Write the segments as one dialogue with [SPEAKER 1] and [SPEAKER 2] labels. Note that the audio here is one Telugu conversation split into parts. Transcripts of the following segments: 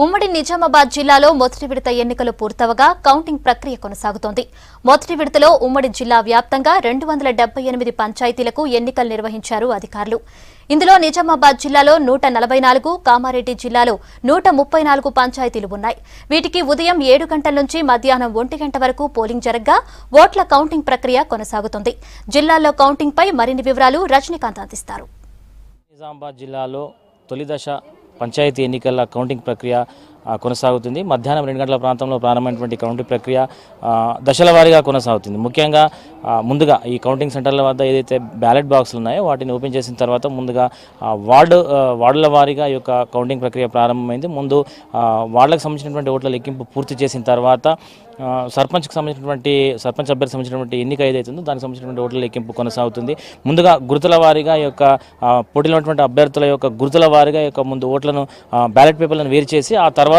[SPEAKER 1] ఉమ్మడి నిజామాబాద్ జిల్లాలో మొదటి విడత ఎన్నికలు పూర్తవగా కౌంటింగ్ ప్రక్రియ కొనసాగుతోంది. మొదటి విడతలో ఉమ్మడి జిల్లా వ్యాప్తంగా 278 పంచాయతీలకు ఎన్నికలు నిర్వహించారు అధికారులు. ఇందులో నిజామాబాద్ జిల్లాలో 144, కామారెడ్డి జిల్లాలో 134 పంచాయతీలు ఉన్నాయి. వీటికి ఉదయం 7 గంటల నుంచి మధ్యాహ్నం 1 గంట వరకు పోలింగ్ జరగ్గా ఓట్ల కౌంటింగ్ ప్రక్రియ కొనసాగుతోంది. జిల్లాలో కౌంటింగ్ పై మరిన్ని వివరాలు రజనీకాంత్ అందిస్తారు.
[SPEAKER 2] నిజామాబాద్ జిల్లాలో తొలి దశ పంచాయతీ ఎన్నికల కౌంటింగ్ ప్రక్రియ కొనసాగుతుంది. మధ్యాహ్నం 2 గంటల ప్రాంతంలో ప్రారంభమైనటువంటి కౌంటింగ్ ప్రక్రియ దశల వారీగా కొనసాగుతుంది. ముఖ్యంగా ముందుగా ఈ కౌంటింగ్ సెంటర్ల వద్ద ఏదైతే బ్యాలెట్ బాక్సులు ఉన్నాయో వాటిని ఓపెన్ చేసిన తర్వాత ముందుగా వార్డుల వారీగా ఈ యొక్క కౌంటింగ్ ప్రక్రియ ప్రారంభమైంది. ముందు వార్డులకు సంబంధించినటువంటి ఓట్ల లెక్కింపు పూర్తి చేసిన తర్వాత సర్పంచ్కి సంబంధించినటువంటి సర్పంచ్ అభ్యర్థి సంబంధించినటువంటి ఎన్నిక ఏదైతే ఉందో దానికి సంబంధించినటువంటి ఓట్ల లెక్కింపు కొనసాగుతుంది. ముందుగా గుర్తుల వారీగా ఈ యొక్క పోటీలో ఉన్నటువంటి అభ్యర్థుల యొక్క గుర్తుల వారీగా ఈ యొక్క ముందు ఓట్లను బ్యాలెట్ పేపర్లను వేరు చేసి ఆ తర్వాత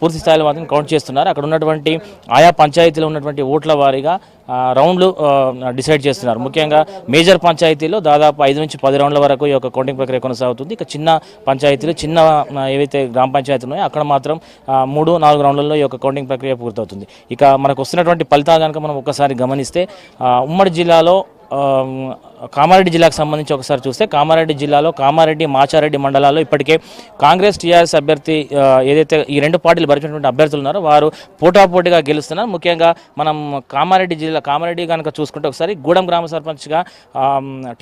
[SPEAKER 2] పూర్తి స్థాయిలో మాత్రం కౌంట్ చేస్తున్నారు. అక్కడ ఉన్నటువంటి ఆయా పంచాయతీలో ఉన్నటువంటి ఓట్ల వారీగా రౌండ్లు డిసైడ్ చేస్తున్నారు. ముఖ్యంగా మేజర్ పంచాయతీలో దాదాపు 5 నుంచి 10 రౌండ్ల వరకు ఈ యొక్క కౌంటింగ్ ప్రక్రియ కొనసాగుతుంది. ఇక చిన్న పంచాయతీలు ఏవైతే గ్రామ పంచాయతీలు ఉన్నాయో అక్కడ మాత్రం 3-4 రౌండ్లలో ఈ యొక్క కౌంటింగ్ ప్రక్రియ పూర్తవుతుంది. ఇక మనకు వస్తున్నటువంటి ఫలితాలు కనుక మనం ఒక్కసారి గమనిస్తే ఉమ్మడి జిల్లాలో కామారెడ్డి జిల్లాకు సంబంధించి ఒకసారి చూస్తే కామారెడ్డి జిల్లాలో కామారెడ్డి, మాచారెడ్డి మండలాల్లో ఇప్పటికే కాంగ్రెస్ టీఆర్ఎస్ అభ్యర్థి ఏదైతే ఈ రెండు పార్టీలు భరించినటువంటి అభ్యర్థులు ఉన్నారో వారు పోటాపోటీగా గెలుస్తున్నారు. ముఖ్యంగా మనం కామారెడ్డి కనుక చూసుకుంటే ఒకసారి గూడెం గ్రామ సర్పంచ్గా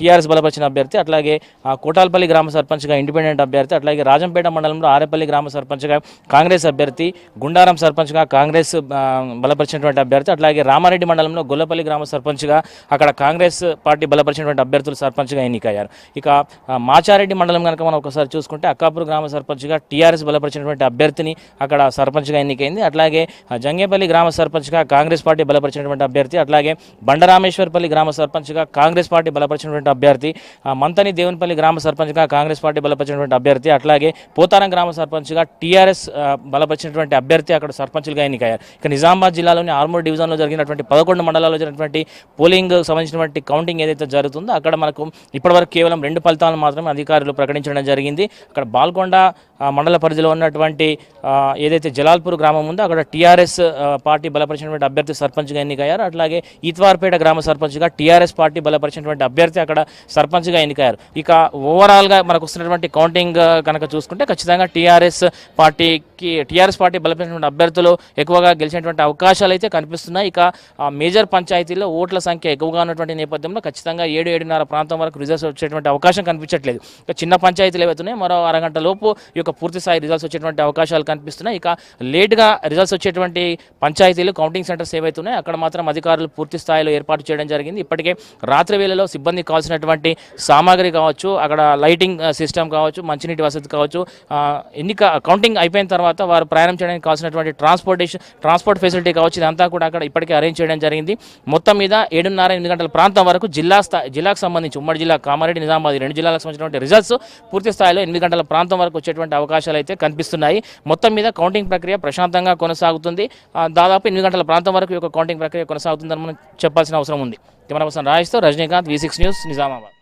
[SPEAKER 2] టీఆర్ఎస్ బలపరిచిన అభ్యర్థి, అట్లాగే కోటాలపల్లి గ్రామ సర్పంచ్గా ఇండిపెండెంట్ అభ్యర్థి, అట్లాగే రాజంపేట మండలంలో ఆరేపల్లి గ్రామ సర్పంచ్గా కాంగ్రెస్ అభ్యర్థి, గుండారం సర్పంచ్గా కాంగ్రెస్ బలపరిచినటువంటి అభ్యర్థి, అట్లాగే రామారెడ్డి మండలంలో గొల్లపల్లి గ్రామ సర్పంచ్గా అక్కడ కాంగ్రెస్ పార్టీ బలపరిచినటువంటి అభ్యర్థులు సర్పంచ్గా ఎన్నికయ్యారు. ఇక మాచారెడ్డి మండలం కనుక మనం ఒకసారి చూసుకుంటే అక్కాపూర్ గ్రామ సర్పంచ్గా టీఆర్ఎస్ బలపరిచినటువంటి అభ్యర్థిని అక్కడ సర్పంచ్గా ఎన్నికైంది. అట్లాగే జంగేపల్లి గ్రామ సర్పంచ్గా కాంగ్రెస్ పార్టీ బలపరిచినటువంటి అభ్యర్థి, అట్లాగే బండరామేశ్వర్పల్లి గ్రామ సర్పంచ్గా కాంగ్రెస్ పార్టీ బలపరిచినటువంటి అభ్యర్థి, మంతని దేవునిపల్లి గ్రామ సర్పంచ్గా కాంగ్రెస్ పార్టీ బలపరిచినటువంటి అభ్యర్థి, అట్లాగే పోతారం గ్రామ సర్పంచ్గా టీఆర్ఎస్ బలపరిచినటువంటి అభ్యర్థి అక్కడ సర్పంచ్లుగా ఎన్నికయ్యారు. ఇక నిజామాబాద్ జిల్లాలోని ఆర్మూర్ డివిజన్లో జరిగినటువంటి 11 మండలాల్లో జరిగినటువంటి పోలింగ్ సంబంధించినటువంటి కౌంటింగ్ ఏదైతే జరుగుతుందో అక్కడ మనకు ఇప్పటివరకు కేవలం 2 ఫలితాలను మాత్రమే అధికారులు ప్రకటించడం జరిగింది. అక్కడ బాల్కొండ మండల పరిధిలో ఉన్నటువంటి ఏదైతే జలాల్పూర్ గ్రామం ఉందో అక్కడ టీఆర్ఎస్ పార్టీ బలపరిచినటువంటి అభ్యర్థి సర్పంచ్గా ఎన్నికయ్యారు. అట్లాగే ఈత్వార్పేట గ్రామ సర్పంచ్గా టీఆర్ఎస్ పార్టీ బలపరిచినటువంటి అభ్యర్థి అక్కడ సర్పంచ్గా ఎన్నికయ్యారు. ఇక ఓవరాల్గా మనకు వస్తున్నటువంటి కౌంటింగ్ కనుక చూసుకుంటే ఖచ్చితంగా టీఆర్ఎస్ పార్టీ బలపరిచినటువంటి అభ్యర్థులు ఎక్కువగా గెలిచినటువంటి అవకాశాలు అయితే కనిపిస్తున్నాయి. ఇక మేజర్ పంచాయతీల్లో ఓట్ల సంఖ్య ఎక్కువగా ఉన్నటువంటి నేపథ్యంలో ఖచ్చితంగా 7-7:30 ప్రాంతం వరకు రిజల్ట్స్ వచ్చేటువంటి అవకాశం కనిపించట్లేదు. ఇక చిన్న పంచాయతీలు ఏవైతున్నాయి మరో అరగంట లోపు ఈ యొక్క పూర్తి స్థాయి రిజల్ట్స్ వచ్చేటువంటి అవకాశాలు కనిపిస్తున్నాయి. ఇక లేట్గా రిజల్ట్స్ వచ్చేటువంటి పంచాయతీలు కౌంటింగ్ సెంటర్స్ ఏవైతున్నాయి అక్కడ మాత్రం అధికారులు పూర్తి స్థాయిలో ఏర్పాటు చేయడం జరిగింది. ఇప్పటికే రాత్రి వేళలో సిబ్బందికి కావాల్సినటువంటి సామాగ్రి కావచ్చు, అక్కడ లైటింగ్ సిస్టమ్ కావచ్చు, మంచినీటి వసతి కావచ్చు, కౌంటింగ్ అయిపోయిన తర్వాత వారు ప్రయాణం చేయడానికి కావాల్సినటువంటి ట్రాన్స్పోర్ట్ ఫెసిలిటీ కావచ్చు, ఇదంతా కూడా అక్కడ ఇప్పటికే అరేంజ్ చేయడం జరిగింది. మొత్తం మీద 7:30-8 గంటల ప్రాంతం వరకు జిల్లాకు సంబంధించి ఉమ్మడి జిల్లా కామారెడ్డి, నిజామాబాద్ 2 జిల్లాలకు సంబంధించినటువంటి రిజల్ట్స్ పూర్తి స్థాయిలో 8 గంటల ప్రాంతం వరకు వచ్చేటువంటి అవకాశాలు అయితే కనిపిస్తున్నాయి. మొత్తం మీద కౌంటింగ్ ప్రక్రియ ప్రశాంతంగా కొనసాగుతుంది. దాదాపు 8 గంటల ప్రాంతం వరకు ఈ యొక్క కౌంటింగ్ ప్రక్రియ కొనసాగుతుందని మనం చెప్పాల్సిన అవసరం ఉంది. కెమెరా పర్సన్ రాజేష్తో రజనీకాంత్, V6 న్యూస్, నిజామాబాద్.